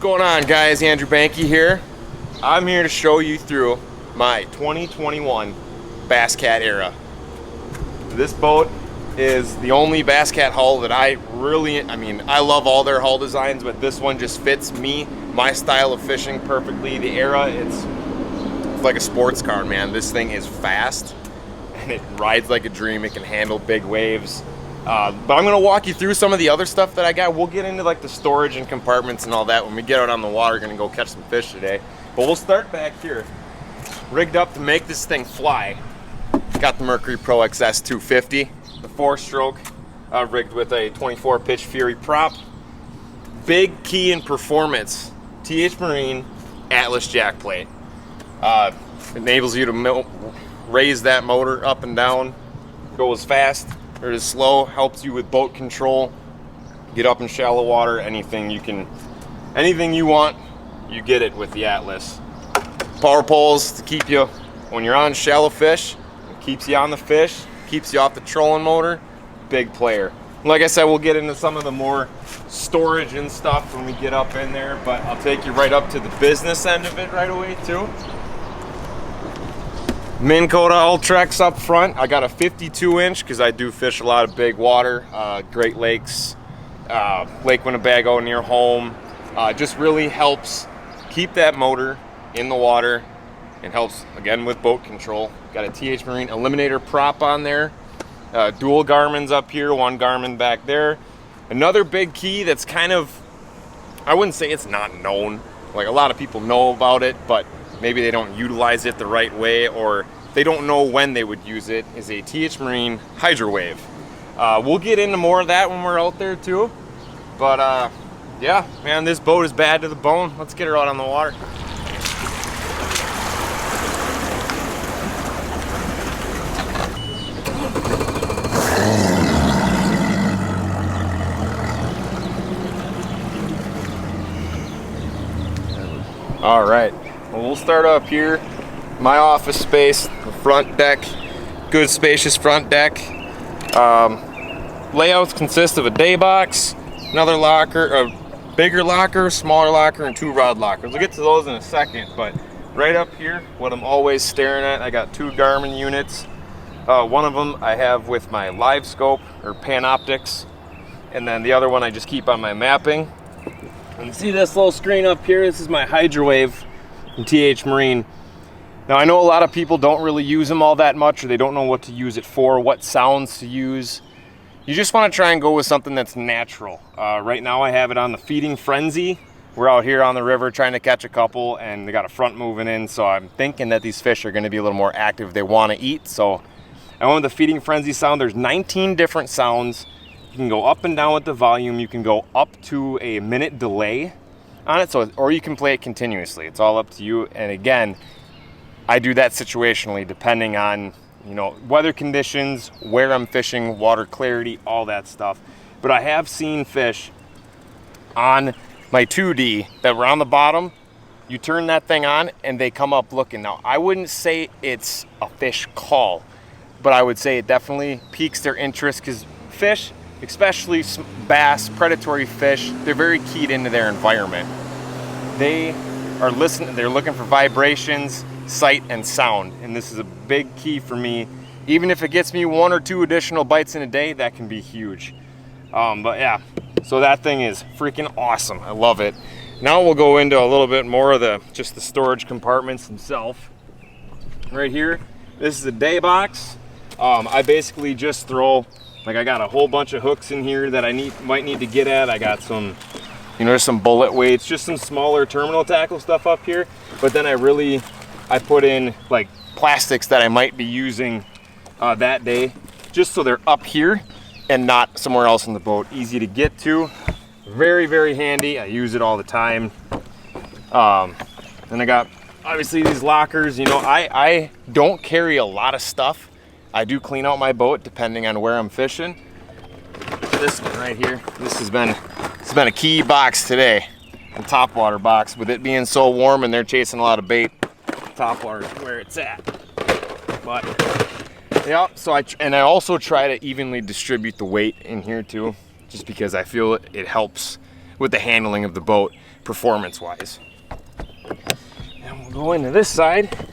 going on, guys? Andrew Banky here. I'm here to show you through my 2021 Bass Cat Eyra. This boat is the only Bass Cat hull that I love all their hull designs, but this one just fits me, my style of fishing perfectly. The Eyra, it's like a sports car, man. This thing is fast and it rides like a dream. It can handle big waves. But I'm gonna walk you through some of the other stuff that I got. We'll get into like the storage and compartments and all that when we get out on the water. We're gonna go catch some fish today. But we'll start back here. Rigged up to make this thing fly. Got the Mercury Pro XS 250, the 4-stroke, rigged with a 24 pitch Fury prop. Big key in performance, TH Marine Atlas jack plate. Enables you to raise that motor up and down, go as fast or as slow, helps you with boat control, get up in shallow water, anything you want, you get it with the Atlas. Power poles to keep you, when you're on shallow fish, it keeps you on the fish, keeps you off the trolling motor, big player. Like I said, we'll get into some of the more storage and stuff when we get up in there, but I'll take you right up to the business end of it right away too. Minn Kota Ultrax up front. I got a 52-inch because I do fish a lot of big water, Great Lakes, Lake Winnebago near home. Just really helps keep that motor in the water and helps, again, with boat control. Got a TH Marine Eliminator prop on there. Dual Garmin's up here, one Garmin back there. Another big key that's kind of, I wouldn't say it's not known. Like, a lot of people know about it, but maybe they don't utilize it the right way, or they don't know when they would use it, is a TH Marine Hydro Wave. We'll get into more of that when we're out there too. But yeah, man, this boat is bad to the bone. Let's get her out on the water. All right, well, we'll start up here. My office space, the front deck, good spacious front deck. Layouts consist of a day box, another locker, a bigger locker, smaller locker, and 2 rod lockers. We'll get to those in a second, but right up here, what I'm always staring at, I got 2 Garmin units. One of them I have with my live scope or Panoptics, and then the other one I just keep on my mapping. And see this little screen up here? This is my Hydro Wave from TH Marine. Now, I know a lot of people don't really use them all that much, or they don't know what to use it for, what sounds to use. You just want to try and go with something that's natural. Right now I have it on the Feeding Frenzy. We're out here on the river trying to catch a couple, and they got a front moving in, so I'm thinking that these fish are going to be a little more active. They want to eat, so I went with the Feeding Frenzy sound. There's 19 different sounds. You can go up and down with the volume. You can go up to a minute delay on it, or you can play it continuously. It's all up to you. And again, I do that situationally, depending on, weather conditions, where I'm fishing, water clarity, all that stuff. But I have seen fish on my 2D that were on the bottom. You turn that thing on and they come up looking. Now, I wouldn't say it's a fish call, but I would say it definitely piques their interest, because fish, especially bass, predatory fish, they're very keyed into their environment. They are listening, they're looking for vibrations, sight, and sound, and this is a big key for me. Even if it gets me 1 or 2 additional bites in a day, that can be huge. But yeah, so that thing is freaking awesome. I love it. Now we'll go into a little bit more of just the storage compartments themselves. Right here, this is a day box. I basically just throw, I got a whole bunch of hooks in here that I might need to get at. I got some, there's some bullet weights, just some smaller terminal tackle stuff up here. But then I put in like plastics that I might be using that day, just so they're up here and not somewhere else in the boat. Easy to get to, very, very handy. I use it all the time. Then I got obviously these lockers. I don't carry a lot of stuff. I do clean out my boat depending on where I'm fishing. This one right here, it's been a key box today, a topwater box. With it being so warm and they're chasing a lot of bait, topwater is where it's at. But yeah, so I also try to evenly distribute the weight in here too, just because I feel it helps with the handling of the boat. performance-wise. And we'll go into this side.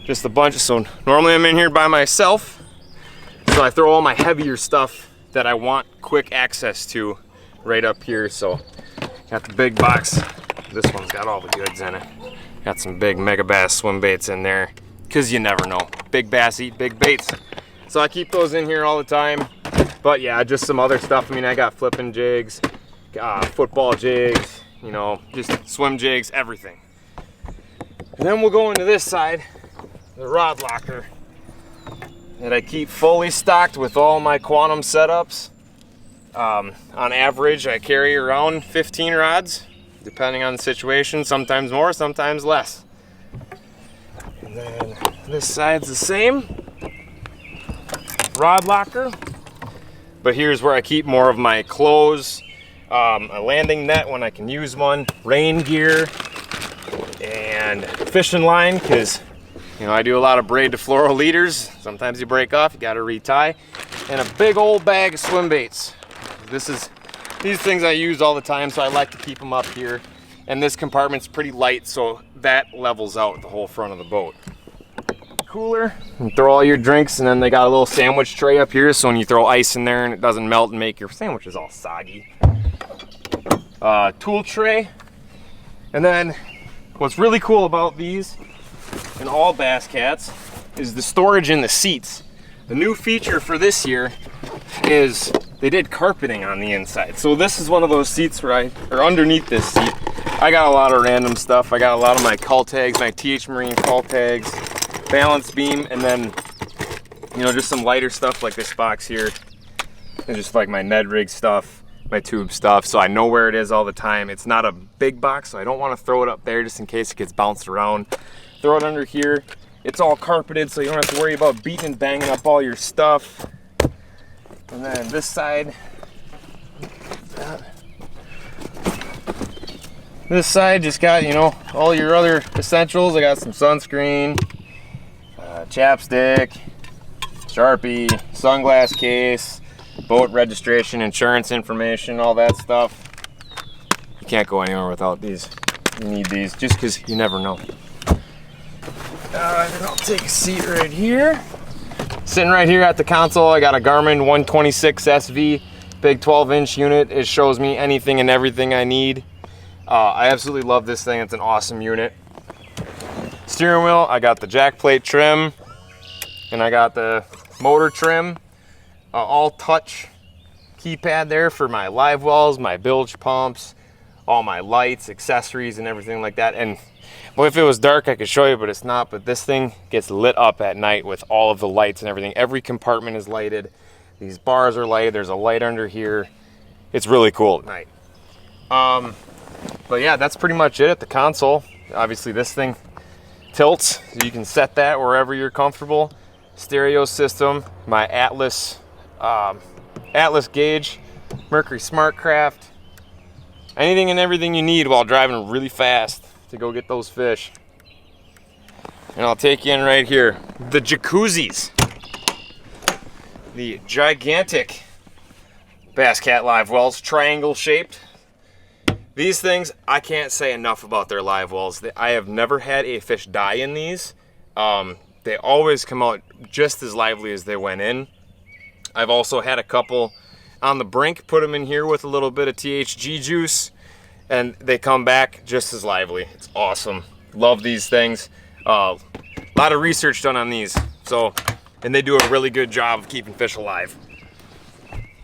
Just a bunch of, so normally I'm in here by myself, so I throw all my heavier stuff that I want quick access to right up here. So got the big box. This one's got all the goods in it. Got some big mega bass swim baits in there, because you never know. Big bass eat big baits. So I keep those in here all the time. But yeah, just some other stuff. I mean, I got flipping jigs, football jigs, you know, just swim jigs, everything. And then we'll go into this side, the rod locker, that I keep fully stocked with all my quantum setups. On average, I carry around 15 rods, depending on the situation, sometimes more, sometimes less. And then this side's the same, rod locker. But here's where I keep more of my clothes, a landing net when I can use one, rain gear, and fishing line, because you know I do a lot of braid to fluoro leaders. Sometimes you break off, you got to retie, and a big old bag of swim baits. These things I use all the time, so I like to keep them up here. And this compartment's pretty light, so that levels out the whole front of the boat. Cooler, and throw all your drinks, and then they got a little sandwich tray up here, so when you throw ice in there and it doesn't melt and make your sandwiches all soggy. Tool tray, and then what's really cool about these in all bass cats is the storage in the seats. The new feature for this year is they did carpeting on the inside. So this is one of those seats where or underneath this seat, I got a lot of random stuff. I got a lot of my call tags, my TH Marine call tags, balance beam, and then, you know, just some lighter stuff like this box here. And just like my Ned rig stuff, my tube stuff, so I know where it is all the time. It's not a big box, so I don't want to throw it up there just in case it gets bounced around. Throw it under here. It's all carpeted, so you don't have to worry about beating and banging up all your stuff. And then this side, this side just got, you know, all your other essentials. I got some sunscreen, chapstick, Sharpie, sunglass case, boat registration, insurance information, all that stuff. You can't go anywhere without these. You need these just because you never know. Then I'll take a seat right here. Sitting right here at the console, I got a Garmin 126 SV, big 12-inch unit. It shows me anything and everything I need. I absolutely love this thing. It's an awesome unit. Steering wheel, I got the jack plate trim, and I got the motor trim. All touch keypad there for my live wells, my bilge pumps, all my lights, accessories, and everything like that. And well, if it was dark, I could show you, but it's not. But this thing gets lit up at night with all of the lights and everything. Every compartment is lighted. These bars are lighted. There's a light under here. It's really cool at night. But yeah, that's pretty much it at the console. Obviously, this thing tilts, so you can set that wherever you're comfortable. Stereo system, my Atlas gauge, Mercury Smartcraft. Anything and everything you need while driving really fast to go get those fish. And I'll take you in right here. The Jacuzzis. The gigantic Bass Cat live wells, triangle shaped. These things, I can't say enough about their live wells. I have never had a fish die in these. They always come out just as lively as they went in. I've also had a couple on the brink, put them in here with a little bit of THG juice, and they come back just as lively. It's awesome. Love these things. A lot of research done on these. And they do a really good job of keeping fish alive.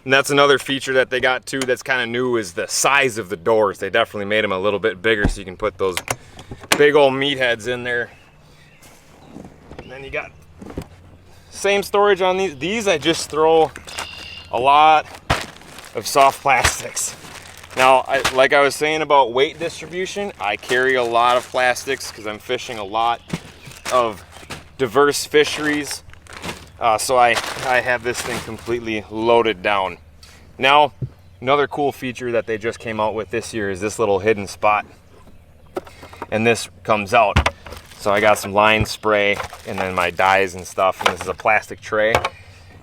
And that's another feature that they got too that's kind of new, is the size of the doors. They definitely made them a little bit bigger so you can put those big old meatheads in there. And then you got same storage on these. These I just throw a lot of soft plastics. Now, like I was saying about weight distribution, I carry a lot of plastics because I'm fishing a lot of diverse fisheries. So I have this thing completely loaded down. Now, another cool feature that they just came out with this year is this little hidden spot. And this comes out. So I got some line spray and then my dyes and stuff. And this is a plastic tray.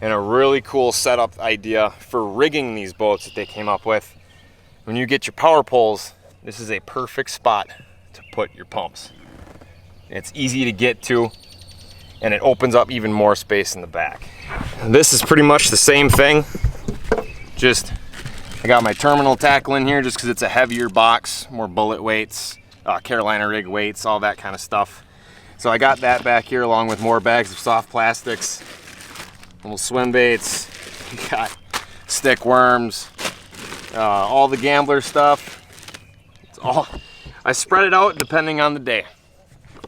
And a really cool setup idea for rigging these boats that they came up with. When you get your power poles this is a perfect spot to put your pumps. It's easy to get to, and it opens up even more space in the back. This is pretty much the same thing, just I got my terminal tackle in here just because it's a heavier box, more bullet weights, Carolina rig weights, all that kind of stuff. So I got that back here along with more bags of soft plastics, little swim baits, got stick worms, all the gambler stuff. It's all, I spread it out depending on the day.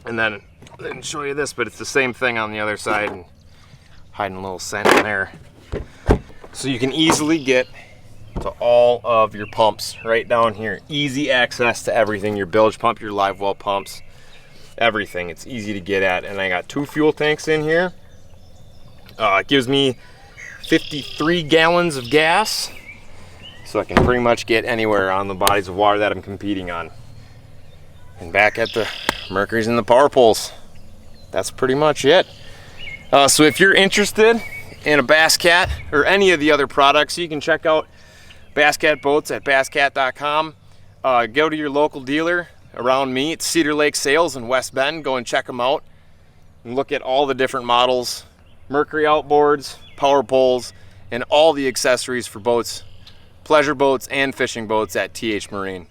And then I didn't show you this, but it's the same thing on the other side, and hiding a little scent in there. So you can easily get to all of your pumps right down here. Easy access to everything, your bilge pump, your live well pumps, everything. It's easy to get at. And I got 2 fuel tanks in here. It gives me 53 gallons of gas, so I can pretty much get anywhere on the bodies of water that I'm competing on. And back at the Mercury's and the power poles, that's pretty much it. So if you're interested in a Bass Cat or any of the other products, you can check out Bass Cat Boats at basscat.com. Go to your local dealer around me. It's Cedar Lake Sales in West Bend. Go and check them out and look at all the different models, Mercury outboards, power poles, and all the accessories for boats, pleasure boats and fishing boats at TH Marine.